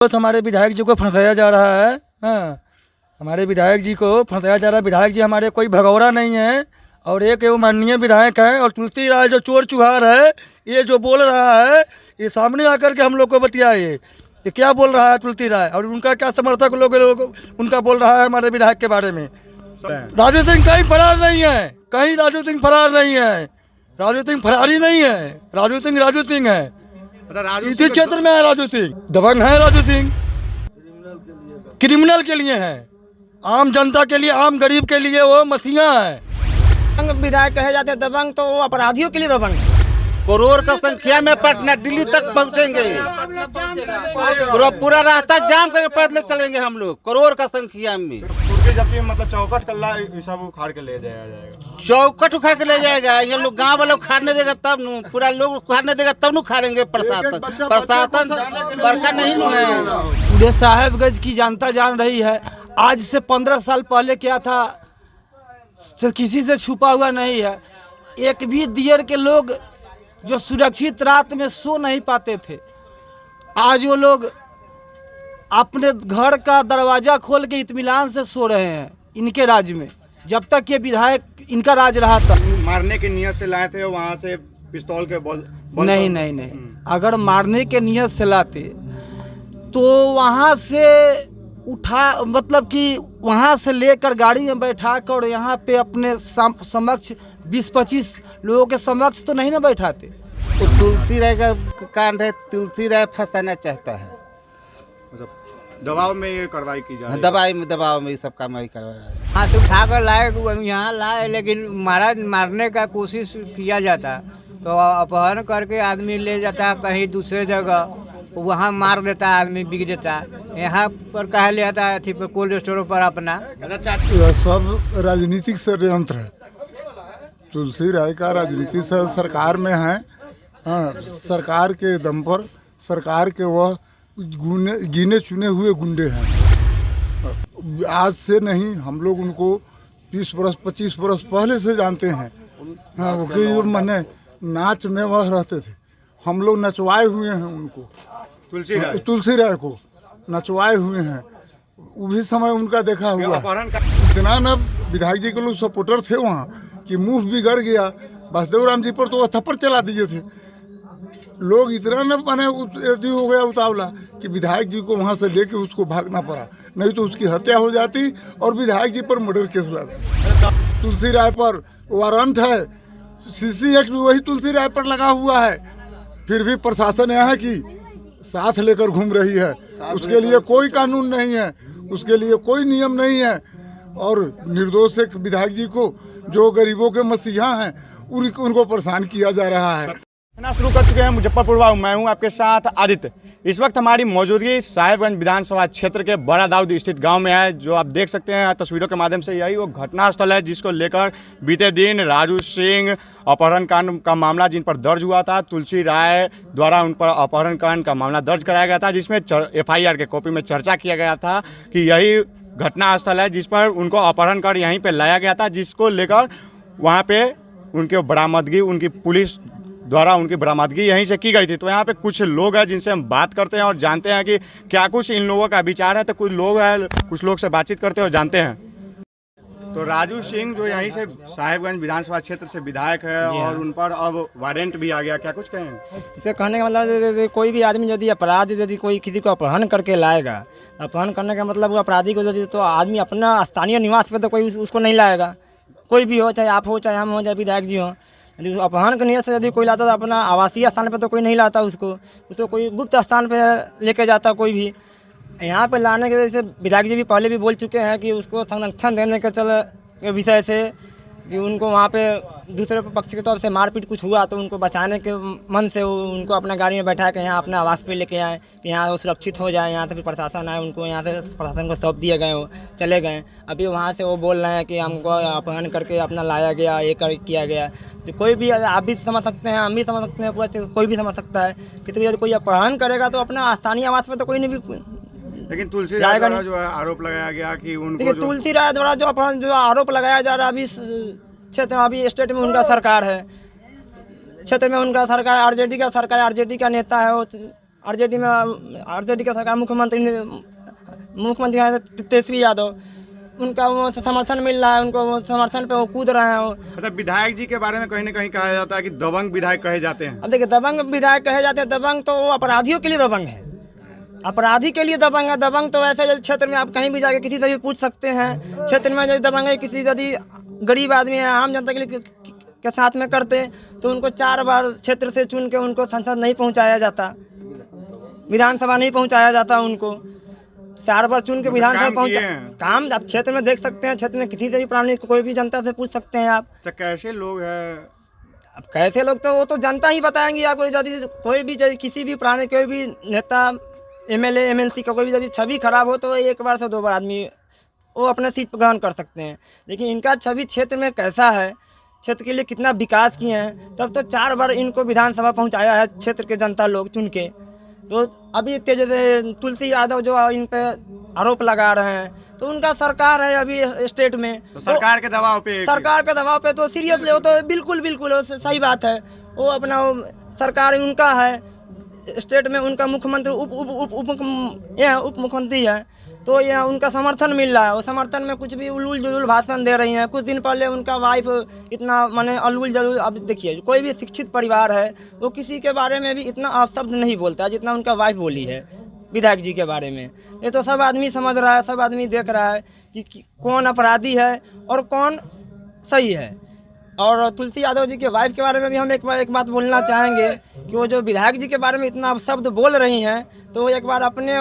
बस हमारे विधायक जी को फंसाया जा रहा है। हाँ, हमारे विधायक जी को फंसाया जा रहा है। विधायक जी हमारे कोई भगौड़ा नहीं है और एक वो माननीय विधायक है। और तुलसी राय जो चोर चुहार है, ये जो बोल रहा है, ये सामने आकर के हम लोग को बतियाए ये क्या बोल रहा है तुलसी राय, और उनका क्या समर्थक लोग उनका बोल रहा है हमारे विधायक के बारे में। राजू सिंह कहीं फरार नहीं है, कहीं राजू सिंह फरार नहीं है। राजू सिंह फरारी नहीं है। राजू सिंह है। इसी क्षेत्र में है राजू सिंह, दबंग है राजू सिंह। क्रिमिनल के लिए है, आम जनता के लिए, आम गरीब के लिए वो मसीहा है। विधायक कहे जाते हैं दबंग, तो वो अपराधियों के लिए दबंग। करोड़ का संख्या में पटना दिल्ली तक पहुंचेंगे। पूरा रास्ता जाम करके पैदल चलेंगे हम लोग, करोड़ का संख्या में। जबकि मतलब चौकट कल्ला सब उखाड़ के ले जाएगा। चौकट उखाड़ के ले जाएगा। ये लोग गांव वाले उखाड़ने देगा तब न, पूरा लोग उखाड़ने देगा तब न उखाड़ेंगे। प्रशासन बड़का नहीं है। पूरे साहेबगंज की जनता जान रही है। आज से 15 साल पहले क्या था, किसी से छुपा हुआ नहीं है। एक भी दियर के लोग जो सुरक्षित रात में सो नहीं पाते थे, आज वो लोग अपने घर का दरवाजा खोल के इत्मीनान से सो रहे हैं इनके राज में। जब तक ये विधायक इनका राज रहा था। मारने की नियत से लाए थे, वहाँ से पिस्तौल के बल नहीं। अगर मारने के नियत से लाते तो वहाँ से मतलब कि वहाँ से लेकर गाड़ी में बैठा कर यहाँ पे अपने समक्ष 20-25 लोगों के समक्ष तो नहीं ना बैठाते। तो तुलसी राय का कांड है, तुलसी राय फंसाना चाहता है। दबाव में ये कार्रवाई की जा रही है। दबाव में ये सब काम करवा रहा है। हाँ, तो उठा कर लाए, यहाँ लाए, लेकिन मारने का कोशिश किया जाता तो अपहरण करके आदमी ले जाता कहीं दूसरे जगह, वहाँ मार देता, आदमी बिक देता। यहाँ पर कहा ले आता है पर कोल्ड स्टोरों पर अपना। सब राजनीतिक षड्यंत्र है। तुलसी राय का राजनीति सरकार में है। हाँ, सरकार के दम पर, सरकार के वह गिने चुने हुए गुंडे हैं। आज से नहीं, हम लोग उनको 20 बरस 25 बरस पहले से जानते हैं। हाँ, वो मैंने नाच में वह रहते थे, हम लोग नचवाए हुए हैं उनको। तुलसी राय को नचवाए हुए हैं, वो भी समय उनका देखा हुआ। इतना न विधायक जी के लोग सपोर्टर थे वहाँ कि मुंह बिगड़ गया। वासुदेव राम जी पर तो वह थप्पड़ चला दिए थे लोग। इतना न माने हो गया उतावला कि विधायक जी को वहाँ से लेके उसको भागना पड़ा, नहीं तो उसकी हत्या हो जाती और विधायक जी पर मर्डर केस लगा। तुलसी राय पर वारंट है, CC एक्ट वही तुलसी राय पर लगा हुआ है, फिर भी प्रशासन यहाँ की साथ लेकर घूम रही है। उसके लिए कोई कानून नहीं है, उसके लिए कोई नियम नहीं है। और निर्दोष एक विधायक जी को, जो गरीबों के मसीहा हैं, उनको परेशान किया जा रहा है। शुरू कर चुके हैं मुजफ्फरपुर। मैं हूं आपके साथ आदित्य। इस वक्त हमारी मौजूदगी साहेबगंज विधानसभा क्षेत्र के बड़ा दाऊद स्थित गांव में है। जो आप देख सकते हैं तस्वीरों के माध्यम से, यही वो घटना स्थल है जिसको लेकर बीते दिन राजू सिंह अपहरण कांड का मामला जिन पर दर्ज हुआ था, तुलसी राय द्वारा उन पर अपहरण कांड का मामला दर्ज कराया गया था, जिसमें FIR के कॉपी में चर्चा किया गया था कि यही घटना स्थल है जिस पर उनको अपहरण कर यहीं पर लाया गया था, जिसको लेकर वहाँ पर उनकी बरामदगी, उनकी पुलिस द्वारा उनकी बरामदगी यहीं से की गई थी। तो यहाँ पे कुछ लोग हैं जिनसे हम बात करते हैं और जानते हैं कि क्या कुछ इन लोगों का विचार है। तो कुछ लोग हैं, कुछ लोग से बातचीत करते हैं और जानते हैं। तो राजू सिंह जो यहीं से साहेबगंज विधानसभा क्षेत्र से विधायक है और उन पर अब वारंट भी आ गया, क्या कुछ कहें? इसे कहने का मतलब कोई भी आदमी यदि अपराध, यदि कोई किसी को अपहरण करके लाएगा, अपहरण करने का मतलब अपराधी को यदि, तो आदमी अपना स्थानीय निवास पर तो कोई उसको नहीं लाएगा। कोई भी हो, चाहे आप हो, चाहे हम हो, चाहे विधायक जी हो। यदि अपहरण की नियत से यदि कोई लाता तो अपना आवासीय स्थान पे तो कोई नहीं लाता उसको कोई गुप्त स्थान पे लेके जाता कोई भी। यहाँ पे लाने के जैसे विधायक जी भी पहले भी बोल चुके हैं कि उसको संरक्षण देने के विषय से, कि उनको वहाँ पे दूसरे पक्ष की तरफ से मारपीट कुछ हुआ तो उनको बचाने के मन से उनको अपना गाड़ी में बैठा के यहाँ अपने आवास पे लेके आए कि यहाँ वो सुरक्षित हो जाए। यहाँ से फिर प्रशासन आए, उनको यहाँ से प्रशासन को सौंप दिए गए, वो चले गए। अभी वहाँ से वो बोल रहे हैं कि हमको अपहरण करके अपना लाया गया, ये किया गया। तो कोई भी, आप भी समझ सकते हैं, हम भी समझ सकते हैं, कोई भी समझ सकता है कि यदि कोई अपहरण करेगा तो अपना स्थानीय आवास पर तो कोई नहीं भी। लेकिन तुलसी राय द्वारा जो आरोप लगाया गया कि उनको, तुलसी राय द्वारा जो अपहरण जो आरोप लगाया जा रहा है, अभी क्षेत्र में, अभी स्टेट में उनका सरकार है, क्षेत्र में उनका सरकार, आरजेडी का सरकार, आरजेडी का नेता है वो आरजेडी में आरजेडी का सरकार मुख्यमंत्री है तेजस्वी यादव, उनका वो समर्थन मिल रहा है, उनको वो समर्थन पे वो कूद रहे हैं। अच्छा, विधायक जी के बारे में कहीं ना कहीं कहा जाता है कि दबंग विधायक कहे जाते हैं। अब देखिए, दबंग विधायक कहे जाते हैं, दबंग तो वो अपराधियों के लिए दबंग है, अपराधी के लिए दबंग है। दबंग तो ऐसे क्षेत्र में आप कहीं भी जाके किसी से भी पूछ सकते हैं, क्षेत्र में यदि दबंग है, किसी यदि गरीब आदमी है, आम जनता के लिए के साथ में करते तो उनको 4 बार क्षेत्र से चुन के उनको संसद नहीं पहुंचाया जाता, विधानसभा नहीं पहुंचाया जाता, उनको 4 बार चुन के विधानसभा पहुंचा। काम आप क्षेत्र में देख सकते हैं, क्षेत्र में किसी से भी प्राणी कोई भी जनता से पूछ सकते हैं आप। अच्छा, कैसे लोग हैं? अब कैसे लोग तो वो तो जनता ही बताएंगी आपको। यदि कोई भी किसी भी प्राणी, कोई भी नेता, एमएलए एमएलसी का कोई भी यदि छवि खराब हो तो 1 बार से 2 बार आदमी वो अपने सीट पर ग्रहण कर सकते हैं, लेकिन इनका छवि क्षेत्र में कैसा है, क्षेत्र के लिए कितना विकास किए हैं, तब तो 4 बार इनको विधानसभा पहुंचाया है क्षेत्र के जनता लोग चुन के। तो अभी जैसे तुलसी यादव जो इन पे आरोप लगा रहे हैं, तो उनका सरकार है अभी स्टेट में, तो सरकार के दबाव पे तो सीरियसली वो तो बिल्कुल वो सही बात है। वो अपना सरकार उनका है, स्टेट में उनका मुख्यमंत्री उप मुख्यमंत्री है, तो यह उनका समर्थन मिल रहा है। वो समर्थन में कुछ भी उलूल जुलूल भाषण दे रही हैं। कुछ दिन पहले उनका वाइफ इतना माने अल्लुल जलूल, अब देखिए कोई भी शिक्षित परिवार है वो किसी के बारे में भी इतना अपशब्द नहीं बोलता जितना उनका वाइफ बोली है विधायक जी के बारे में। ये तो सब आदमी समझ रहा है, सब आदमी देख रहा है कि कौन अपराधी है और कौन सही है। और तुलसी यादव जी के वाइफ के बारे में भी हम एक बात बोलना चाहेंगे कि वो जो विधायक जी के बारे में इतना शब्द बोल रही हैं, तो वो एक बार अपने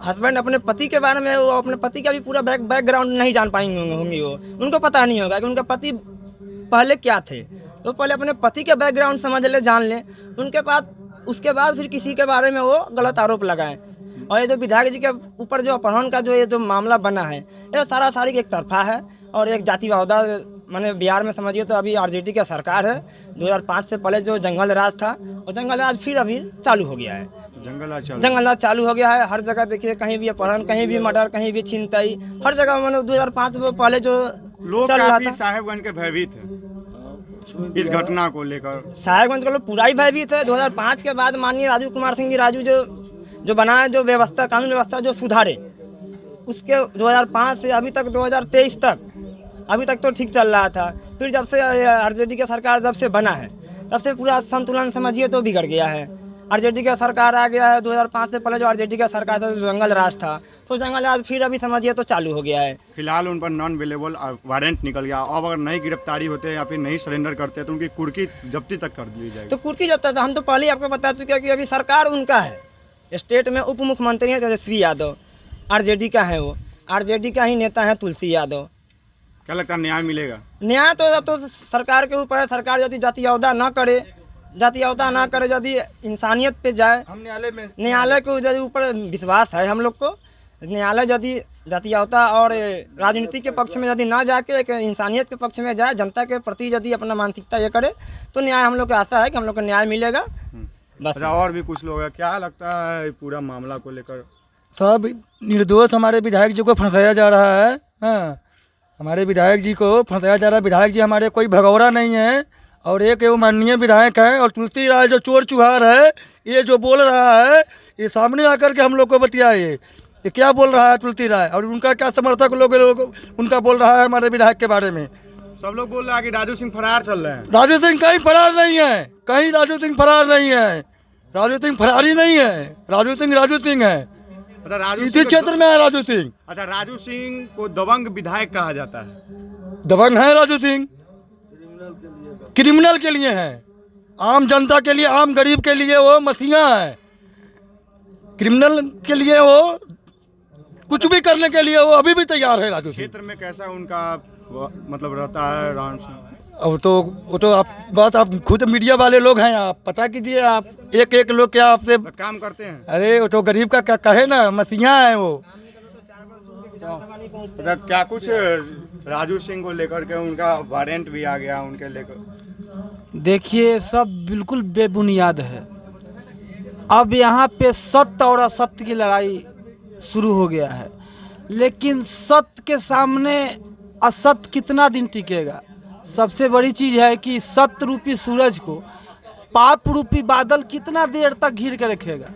हस्बैंड, अपने पति के बारे में, वो अपने पति का भी पूरा बैकग्राउंड नहीं जान पाएंगे होंगी, वो उनको पता नहीं होगा कि उनका पति पहले क्या थे। तो पहले अपने पति के बैकग्राउंड समझ ले, जान लें, उसके बाद फिर किसी के बारे में वो गलत आरोप लगाएं। और ये जो विधायक जी के ऊपर जो अपहरण का जो मामला बना है, ये सारी एक तरफा है और एक जातिवादा। मैंने बिहार में समझिए तो अभी आरजेडी की सरकार है। 2005 से पहले जो जंगल राज था, और जंगल राज फिर अभी चालू हो गया है। जंगल राज चालू हो गया है। हर जगह देखिए, कहीं भी अपहरण, कहीं भी मर्डर, कहीं भी छिनतई, हर जगह। मैंने 2005 से पहले जो लोग चल रहा था, साहेबगंज के भयभीत है इस घटना को लेकर। साहेबगंज के लोग पूरा ही भयभीत है। 2005 के बाद माननीय राजू कुमार सिंह राजू जो बनाए, जो व्यवस्था, कानून व्यवस्था जो सुधारे, उसके 2005 से अभी तक 2023 तक अभी तक तो ठीक चल रहा था। फिर जब से आरजेडी की सरकार जब से बना है, तब से पूरा संतुलन समझिए तो बिगड़ गया है। आरजेडी का सरकार आ गया है। 2005 से पहले जो आरजेडी का सरकार था, जो जंगल राज था, तो जंगल राज फिर अभी समझिए तो चालू हो गया है। फिलहाल उन पर नॉन अवेलेबल वारंट निकल गया। अब अगर नहीं गिरफ्तारी होते या फिर नहीं सरेंडर करते तो उनकी कुर्की जब्ती तक कर दी जाएगी। तो कुर्की जब्त था, हम तो पहले ही आपको बता चुके हैं कि अभी सरकार उनका है, स्टेट में उप मुख्यमंत्री है तेजस्वी यादव, आरजेडी का है, वो आरजेडी का ही नेता है तुलसी यादव। क्या लगता है न्याय मिलेगा? न्याय तो अब तो सरकार के ऊपर है। सरकार यदि जातियावदा ना करे, यदि इंसानियत पे जाए, हम न्यायालय के यदि ऊपर विश्वास है हम लोग को। न्यायालय यदि जातियावता और राजनीति के पक्ष में यदि ना जाके एक इंसानियत के पक्ष में जाए, जनता के प्रति यदि अपना मानसिकता ये करे, तो न्याय हम लोग को आशा है कि हम लोग को न्याय मिलेगा। बस। और भी कुछ लोग हैं, क्या लगता है पूरा मामला को लेकर? सब निर्दोष हमारे विधायक जी को फंसाया जा रहा है। हाँ, हमारे विधायक जी को फंसाया जा रहा है। विधायक जी हमारे कोई भगौड़ा नहीं है, और एक वो माननीय विधायक है। और तुलसी राय जो चोर चुहार है, ये जो बोल रहा है, ये सामने आकर के हम लोग को बतियाए, ये क्या बोल रहा है तुलसी राय, और उनका क्या समर्थक लोग उनका बोल रहा है हमारे विधायक के बारे में। सब लोग बोल रहा है कि राजू सिंह फरार चल रहे हैं। राजू सिंह कहीं फरार नहीं है, कहीं राजू सिंह फरार नहीं है। राजू सिंह फरारी नहीं है, राजू सिंह है। अच्छा, राजू इसी क्षेत्र में है राजू सिंह। अच्छा, राजू सिंह को दबंग विधायक कहा जाता है। दबंग है राजू सिंह, क्रिमिनल के लिए है, आम जनता के लिए, आम गरीब के लिए वो मसीहा है। क्रिमिनल के लिए वो कुछ भी करने के लिए वो अभी भी तैयार है राजू सिंह। क्षेत्र में कैसा उनका मतलब रहता है रहन सहन? अब तो वो तो आप खुद मीडिया वाले लोग हैं, आप पता कीजिए। आप एक लोग क्या आपसे काम करते हैं? अरे वो तो गरीब का क्या कहे ना, मसीहा है वो। क्या कुछ राजू सिंह को लेकर के उनका वारंट भी आ गया उनके लेकर? देखिए, सब बिल्कुल बेबुनियाद है। अब यहाँ पे सत्य और असत्य की लड़ाई शुरू हो गया है, लेकिन सत्य के सामने असत्य कितना दिन टिकेगा? सबसे बड़ी चीज़ है कि सत्य रूपी सूरज को पाप रूपी बादल कितना देर तक घिर के रखेगा?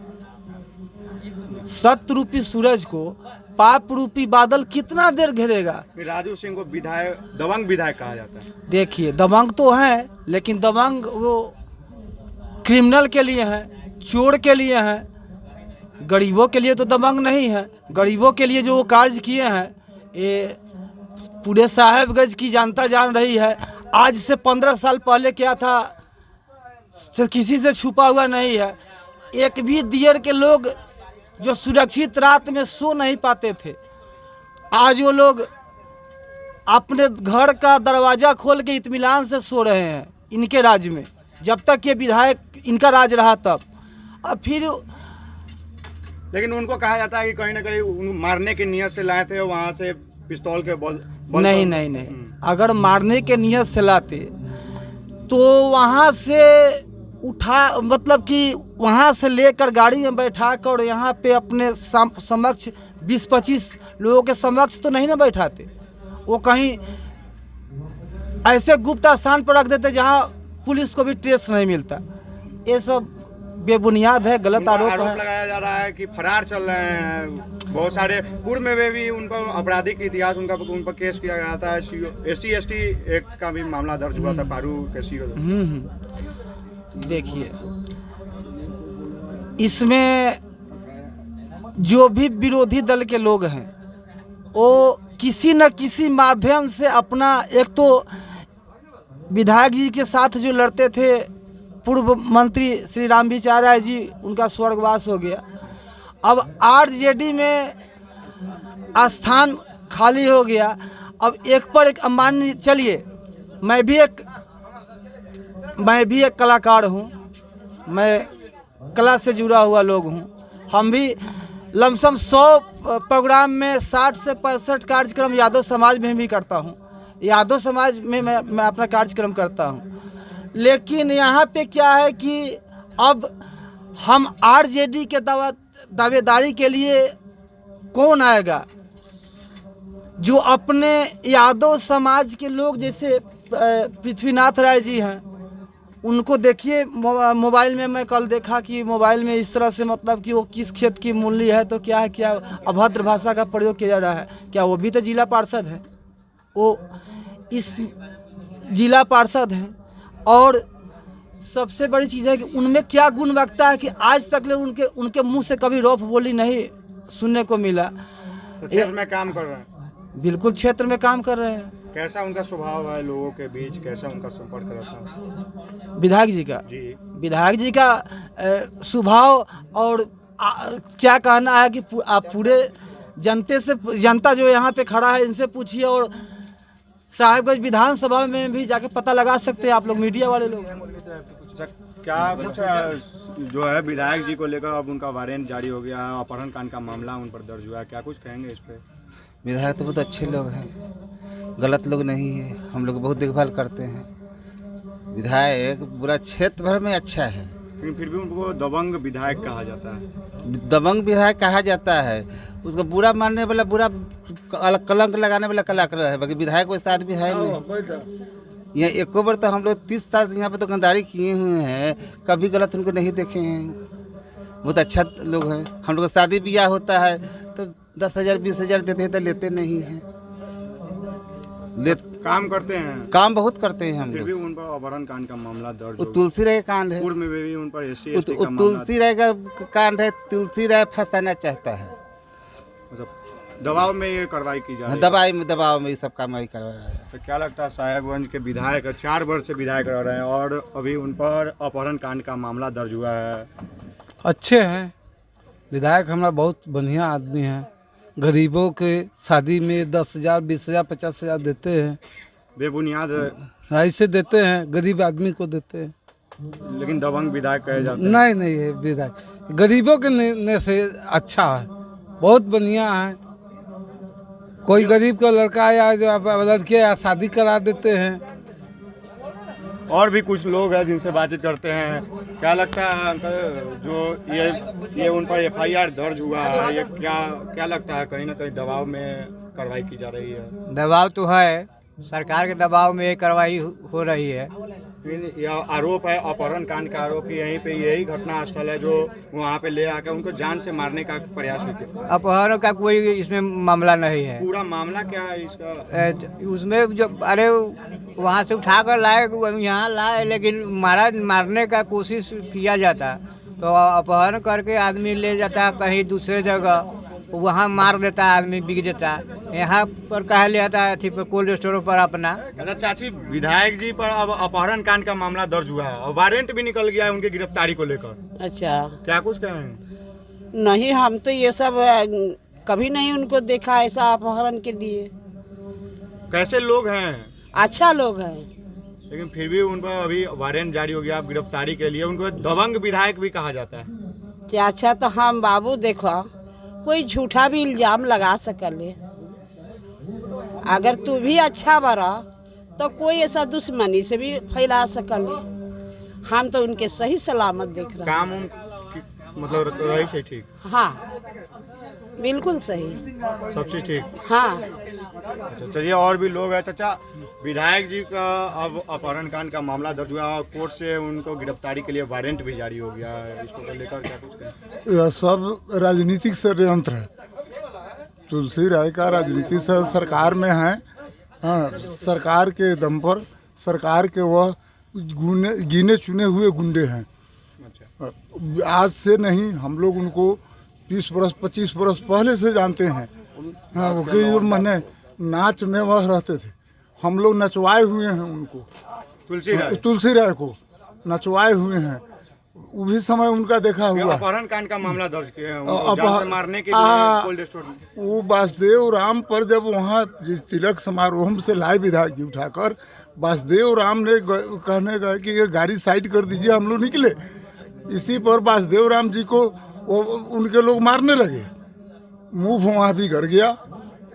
सत्य रूपी सूरज को पाप रूपी बादल कितना देर घेरेगा? राजू सिंह को विधायक, दबंग विधायक कहा जाता है। देखिए, दबंग तो है, लेकिन दबंग वो क्रिमिनल के लिए है, चोर के लिए है, गरीबों के लिए तो दबंग नहीं है। गरीबों के लिए जो वो कार्य किए हैं, ये पूरे साहेबगंज की जनता जान रही है। आज से 15 साल पहले क्या था, किसी से छुपा हुआ नहीं है। एक भी दियर के लोग जो सुरक्षित रात में सो नहीं पाते थे, आज वो लोग अपने घर का दरवाज़ा खोल के इत्मीनान से सो रहे हैं इनके राज में। जब तक ये विधायक इनका राज रहा तब। अब फिर लेकिन उनको कहा जाता है कि कहीं ना कहीं मारने की नियत से लाए थे, वहाँ से पिस्तौल के बल नहीं नहीं नहीं, अगर मारने के नियत से लाते तो वहाँ से उठा, मतलब कि वहाँ से लेकर गाड़ी में बैठा कर यहाँ पे अपने समक्ष 20-25 लोगों के समक्ष तो नहीं ना बैठाते। वो कहीं ऐसे गुप्त स्थान पर रख देते जहाँ पुलिस को भी ट्रेस नहीं मिलता। ये सब बेबुनियाद है, गलत आरोप है। लगाया जा रहा है कि फरार चल रहे हैं बहुत सारे। पूर्व में भी उन पर आपराधिक इतिहास उन पर केस किया गया था। ST एक्ट का भी मामला दर्ज हुआ था पारू के CO। देखिए, इसमें जो भी विरोधी दल के लोग हैं वो किसी न किसी माध्यम से अपना, एक तो विधायक जी के साथ जो लड़ते थे पूर्व मंत्री श्री रामविचार राय जी, उनका स्वर्गवास हो गया। अब RJD में स्थान खाली हो गया। अब एक पर एक मान चलिए, मैं भी एक कलाकार हूँ, मैं कला से जुड़ा हुआ लोग हूँ। हम भी लमसम 100 प्रोग्राम में 60 से 65 कार्यक्रम यादव समाज में भी करता हूँ। यादव समाज में मैं अपना कार्यक्रम करता हूँ। लेकिन यहाँ पे क्या है कि अब हम RJD के दावेदारी के लिए कौन आएगा? जो अपने यादव समाज के लोग, जैसे पृथ्वीनाथ राय जी हैं, उनको देखिए मोबाइल में, मैं कल देखा कि मोबाइल में इस तरह से, मतलब कि वो किस खेत की मूली है तो क्या है, क्या अभद्र भाषा का प्रयोग किया जा रहा है। क्या वो भी तो जिला पार्षद है? वो इस जिला पार्षद हैं। और सबसे बड़ी चीज़ है कि उनमें क्या गुणवत्ता है कि आज तक ले उनके मुंह से कभी रौफ बोली नहीं सुनने को मिला। तो क्षेत्र में काम कर रहे हैं। बिल्कुल क्षेत्र में काम कर रहे हैं। कैसा उनका स्वभाव है लोगों के बीच, कैसा उनका संपर्क रहता है? विधायक जी का जी, विधायक जी का स्वभाव और क्या कहना है कि आप पूरे जनता जो यहाँ पे खड़ा है इनसे पूछिए, और साहेबगंज विधानसभा में भी जाके पता लगा सकते हैं आप लोग, मीडिया वाले लोग। क्या कुछ जो है विधायक जी को लेकर अब उनका वारंट जारी हो गया, अपहरण कांड का मामला उन पर दर्ज हुआ है, क्या कुछ कहेंगे इस पर? विधायक तो बहुत अच्छे लोग हैं, गलत लोग नहीं है। हम लोग बहुत देखभाल करते हैं। विधायक पूरा क्षेत्र भर में अच्छा है, लेकिन फिर भी उनको दबंग विधायक कहा जाता है। दबंग विधायक कहा जाता है। उसको बुरा मानने वाला, बुरा कलंक लगाने वाला कलाकार है, बाकी विधायक वैसा आदमी है नहीं। यहाँ एक बार तो हम लोग 30 साल यहाँ पे दुकानदारी किए हुए हैं, कभी गलत उनको नहीं देखे हैं। बहुत अच्छा लोग हैं। हम लोग का शादी ब्याह होता है तो 10,000 20,000 देते हैं तो लेते नहीं हैं। काम करते हैं, काम बहुत करते हैं हम फिर लोग। भी उन पर अपहरण कांड का मामला दर्ज वो तुलसी राय कांड है। पूर्व में भी उन पर SC ST का मामला, तुलसी राय का कांड है। तुलसी राय फंसाना चाहता है, मतलब दबाव में ये कार्रवाई की जा रही है। दबाव में ये सब काम करवा रहा है। तो क्या लगता है, साहेबगंज के विधायक 4 वर्ष से विधायक रह रहे हैं और अभी उन पर अपहरण कांड का मामला दर्ज हुआ है? अच्छे हैं विधायक, हमारा बहुत बढ़िया आदमी है। गरीबों के शादी में 10,000 20,000 50,000 देते हैं। बेबुनियाद ऐसे देते हैं, गरीब आदमी को देते हैं। लेकिन दबंग विधायक कहे जाते हैं। नहीं है विधायक, गरीबों के ने से अच्छा है, बहुत बढ़िया है। कोई गरीब का लड़का या जो लड़के या शादी करा देते हैं। और भी कुछ लोग हैं जिनसे बातचीत करते हैं। क्या लगता है अंकल, जो ये उन पर FIR दर्ज हुआ है, ये क्या लगता है, कहीं ना कहीं दबाव में कार्रवाई की जा रही है? दबाव तो है, सरकार के दबाव में ये कार्रवाई हो रही है। लेकिन यह आरोप है, अपहरण कांड का आरोप, यहीं पे यही घटना स्थल है जो वहाँ पे ले आकर उनको जान से मारने का प्रयास हुआ था। अपहरण का कोई इसमें मामला नहीं है। पूरा मामला क्या है इसका? उसमें जो अरे वहाँ से उठा कर लाए, यहाँ लाए, लेकिन मारने का कोशिश किया जाता तो अपहरण करके आदमी ले जाता कहीं दूसरे जगह, वहाँ मार देता, आदमी बिक जाता। यहाँ पर कहा ले आता है पर कोल्ड स्टोर पर अपना। अच्छा चाची, विधायक जी पर अब अपहरण कांड का मामला दर्ज हुआ है और वारंट भी निकल गया है उनकी गिरफ्तारी को लेकर। अच्छा, क्या कुछ कहें? नहीं, हम तो ये सब कभी नहीं उनको देखा ऐसा अपहरण के लिए। कैसे लोग हैं? अच्छा लोग हैं। लेकिन फिर भी उन पर अभी वारंट जारी हो गया गिरफ्तारी के लिए। उनको दबंग विधायक भी कहा जाता है। क्या अच्छा, तो हम बाबू देखो, कोई झूठा भी इल्जाम लगा सकले। अगर तू भी अच्छा बरा तो कोई ऐसा दुश्मनी से भी फैला सकले। हम तो उनके सही सलामत देख रहे हैं। काम मतलब रही से ठीक? हाँ, बिल्कुल सही, सब चीज ठीक। हाँ। अच्छा चलिए, और भी लोग हैं। चाचा, विधायक जी का अब अपहरण कांड का मामला दर्ज हुआ और कोर्ट से उनको गिरफ्तारी के लिए वारंट भी जारी हो गया है, इसको लेकर क्या कुछ कहें? यह सब राजनीतिक षड्यंत्र है। तुलसी राय का राजनीति से सरकार में है। हाँ, सरकार के दम पर सरकार के वह गिने चुने हुए गुंडे हैं। आज से नहीं, हम लोग उनको 20 बरस 25 बरस पहले से जानते हैं। हाँ, वो कई मैंने नाच में वह रहते थे, हम लोग नचवाए हुए हैं उनको। तुलसी राय को नचवाए हुए हैं, वो भी समय उनका देखा हुआ। अपहरण कांड का मामला दर्ज किया है, जान से मारने के लिए कोल्ड स्टोर में। वो वासुदेव राम पर जब वहाँ तिलक समारोह से लाए विधायक जी उठाकर, वासुदेव राम ने कहने गए कि ये गाड़ी साइड कर दीजिए, हम लोग निकले। इसी पर वासुदेव राम जी को उनके लोग मारने लगे। मुंह वहाँ भी गर गया।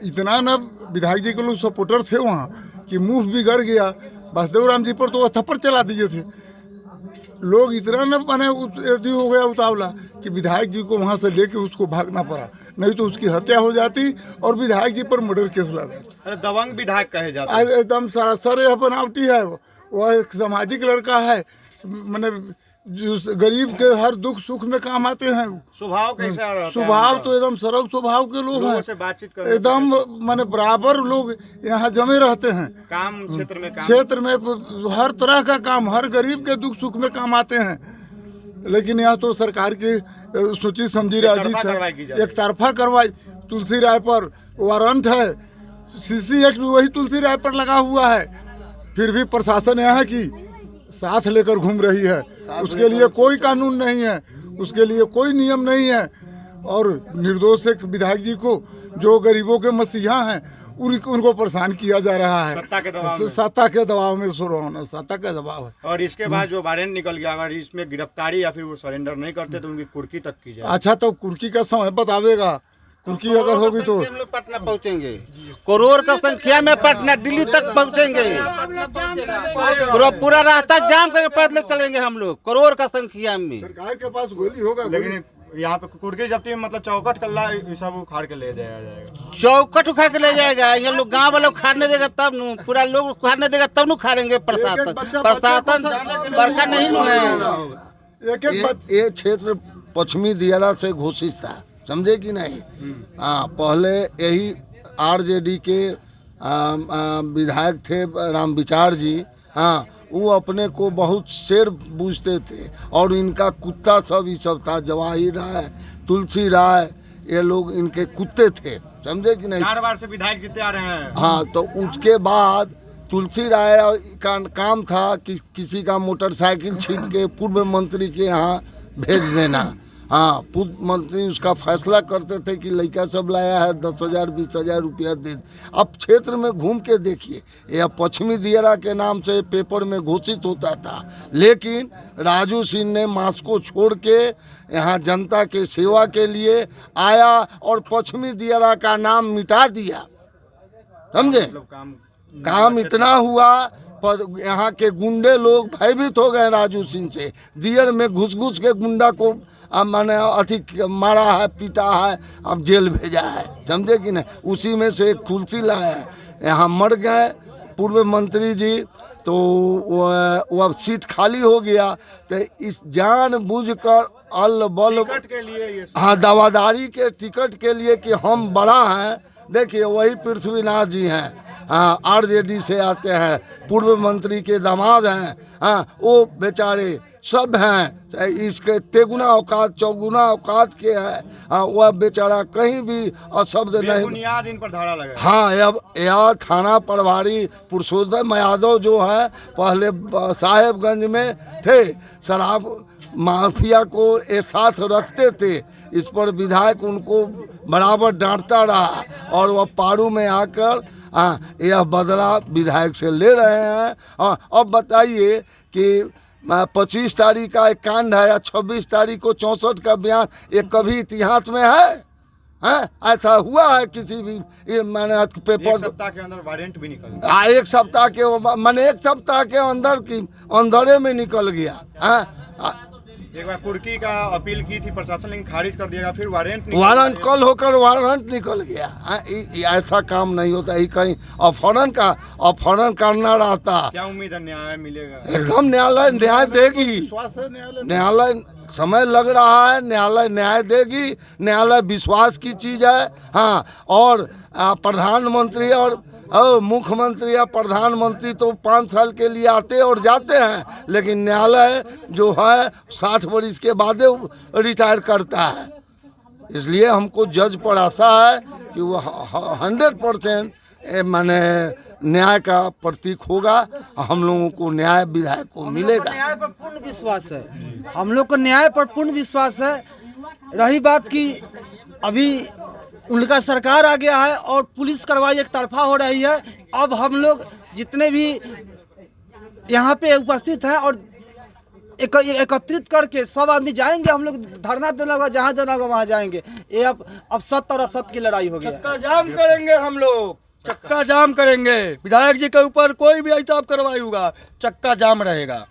इतना न विधायक जी के लोग सपोर्टर थे वहाँ कि मुंह भी गर गया। वासुदेव राम जी पर तो थप्पड़ चला दिए थे लोग। इतना न माने हो गया उतावला कि विधायक जी को वहाँ से लेके उसको भागना पड़ा, नहीं तो उसकी हत्या हो जाती और विधायक जी पर मर्डर केस लगा। दबंग विधायक कहे जाते हैं। एकदम सरासर यह बनावटी है। वह एक सामाजिक लड़का है, मैंने जो गरीब के हर दुख सुख में काम आते हैं। स्वभाव कैसा रहता है? स्वभाव तो एकदम सरल स्वभाव के लोग हैं, से बातचीत करते एकदम माने बराबर लोग यहाँ जमे रहते हैं। काम क्षेत्र में हर तरह का काम, हर गरीब के दुख सुख में काम आते हैं। लेकिन यहाँ तो सरकार की सोची समझी राजी से एक तरफा करवाई। तुलसी राय पर वारंट है, CC एक्ट वही तुलसी राय पर लगा हुआ है, फिर भी प्रशासन यहाँ की साथ लेकर घूम रही है। उसके लिए कोई कानून नहीं है, उसके लिए कोई नियम नहीं है। और निर्दोष एक विधायक जी को, जो गरीबों के मसीहा हैं, उनको परेशान किया जा रहा है। सत्ता के दबाव में सत्ता का दबाव है। और इसके बाद जो वारंट निकल गया, अगर इसमें गिरफ्तारी या फिर वो सरेंडर नहीं करते तो उनकी कुर्की तक की जाए। अच्छा, तो कुर्की का समय बतावेगा। कुर्की अगर होगी तो हम लोग पटना पहुंचेंगे। करोड़ का संख्या में पटना दिल्ली तक पहुंचेंगे। पूरा रास्ता जाम करके पैदल चलेंगे हम लोग, करोड़ का संख्या में। सरकार के पास गोली होगा। लेकिन यहाँ पे कुर्की जब्ती मतलब चौकट कल्ला सब उखाड़ के ले जाया जाएगा। चौकट उखाड़ के ले जाएगा। ये लोग गांव वाले उखाड़ने देगा तब न, पूरा लोग उखाड़ने देगा तब न उखाड़ेंगे। प्रशासन बड़का नहीं है। ये क्षेत्र पश्चिमी दियारा से घोषित था, समझे कि नहीं? हाँ, पहले यही RJD के विधायक थे राम विचार जी। हाँ, वो अपने को बहुत शेर बूझते थे और इनका कुत्ता सब ये सब था। जवाहिर राय, तुलसी राय, ये लोग इनके कुत्ते थे, समझे कि नहीं? 4 बार से विधायक जीते आ रहे हैं। हाँ, तो उसके बाद तुलसी राय का काम था कि किसी का मोटरसाइकिल छीन के पूर्व मंत्री के यहाँ भेज देना। हाँ, पूर्व मंत्री उसका फैसला करते थे कि लड़का सब लाया है 10,000 20,000 रुपया दे। अब क्षेत्र में घूम के देखिए, यह पश्चिमी दियारा के नाम से पेपर में घोषित होता था, लेकिन राजू सिंह ने मास्क को छोड़ के यहाँ जनता के सेवा के लिए आया और पश्चिमी दियारा का नाम मिटा दिया, समझे? काम इतना हुआ, पर यहाँ के गुंडे लोग भयभीत हो गए राजू सिंह से। दियर में घुस घुस के गुंडा को मैंने अति मारा है, पीटा है, अब जेल भेजा है, समझे कि नहीं? उसी में से एक तुलसी लाया है, यहाँ मर गए, पूर्व मंत्री जी तो वो अब सीट खाली हो गया, तो इस जानबूझकर अल बल के लिए ये हाँ दावादारी के टिकट के लिए कि हम बड़ा हैं। देखिए वही पृथ्वीनाथ जी हैं, हाँ आरजेडी से आते हैं, पूर्व मंत्री के दामाद हैं, हाँ वो बेचारे सब हैं, इसके तेगुना औकात चौगुना औकात के हैं, हाँ वह बेचारा कहीं भी अशब्द नहीं। बुनियाद इन पर धारा लगा। हाँ अब यह थाना प्रभारी पुरुषोत्तम यादव जो है पहले साहेबगंज में थे, शराब माफिया को एक साथ रखते थे, इस पर विधायक उनको बराबर डांटता रहा और वह पारू में आकर यह बदला विधायक से ले रहे हैं। अब बताइए कि 25 तारीख का एक कांड है या 26 तारीख को 64 का बयान, ये कभी इतिहास में है? ऐसा हुआ है किसी भी मैंने पेपर? एक सप्ताह के अंदर वारंट भी निकल गया। एक सप्ताह के मैंने एक सप्ताह के अंदर की अंधेरे में निकल गया। एक बार कुर्की का अपील की थी प्रशासन, लेकिन खारिज कर दिया, फिर वारंट कल होकर वारंट निकल गया। ऐसा काम नहीं होता, ही कहीं अपहरण करना रहता। क्या उम्मीद है न्याय मिलेगा? एकदम न्यायालय न्याय देगी, न्यायालय समय लग रहा है, न्यायालय न्याय देगी, न्यायालय विश्वास की चीज़ है। हाँ और प्रधानमंत्री और मुख्यमंत्री या प्रधानमंत्री तो 5 साल के लिए आते और जाते हैं, लेकिन न्यायालय जो है 60 वर्ष के बाद रिटायर करता है। इसलिए हमको जज पर आशा है कि वो 100% माने न्याय का प्रतीक होगा, हम लोगों को न्याय विधायक को मिलेगा। न्याय पर पूर्ण विश्वास है, हम लोग को न्याय पर पूर्ण विश्वास है। रही बात कि अभी उनका सरकार आ गया है और पुलिस कार्रवाई एक तरफा हो रही है, अब हम लोग जितने भी यहाँ पे उपस्थित हैं और एकत्रित करके सब आदमी जाएंगे, हम लोग धरना देना होगा, जहाँ जाना होगा वहाँ जाएंगे। ये अब सत्य और असत्य की लड़ाई होगी। चक्का जाम करेंगे हम लोग, चक्का जाम करेंगे। विधायक जी के ऊपर कोई भी ऐसा कार्रवाई होगा, चक्का जाम रहेगा।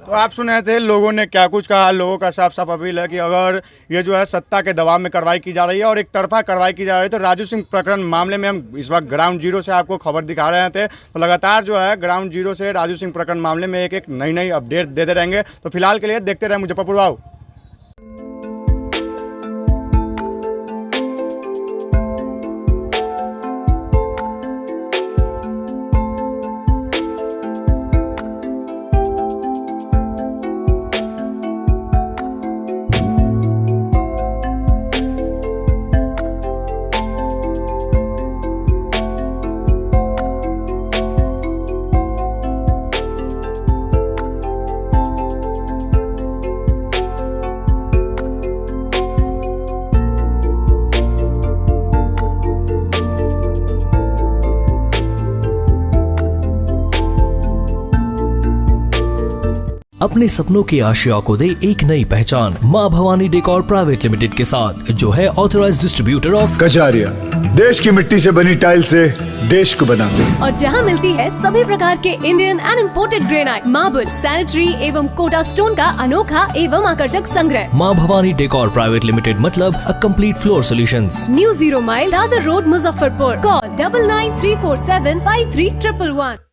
तो आप सुने थे लोगों ने क्या कुछ कहा। लोगों का साफ साफ अपील है कि अगर ये जो है सत्ता के दबाव में कार्रवाई की जा रही है और एक तरफा कार्रवाई की जा रही है, तो राजू सिंह प्रकरण मामले में हम इस वक्त ग्राउंड जीरो से आपको खबर दिखा रहे थे। तो लगातार जो है ग्राउंड जीरो से राजू सिंह प्रकरण मामले में एक नई अपडेट देते रहेंगे। तो फिलहाल के लिए देखते रहे मुजफ्फरपुर वाव। अपने सपनों की आशिया को दे एक नई पहचान माँ भवानी डेकोर प्राइवेट लिमिटेड के साथ, जो है ऑथराइज्ड डिस्ट्रीब्यूटर ऑफ कजारिया। देश की मिट्टी से बनी टाइल से देश को बनाते हैं और जहाँ मिलती है सभी प्रकार के Indian and imported granite, marble, sanitary एवं कोटा स्टोन का अनोखा एवं आकर्षक संग्रह। माँ भवानी डेकोर प्राइवेट लिमिटेड मतलब a complete floor solutions. New 0 mile Dadar road, Muzaffarpur. Call 9934753111।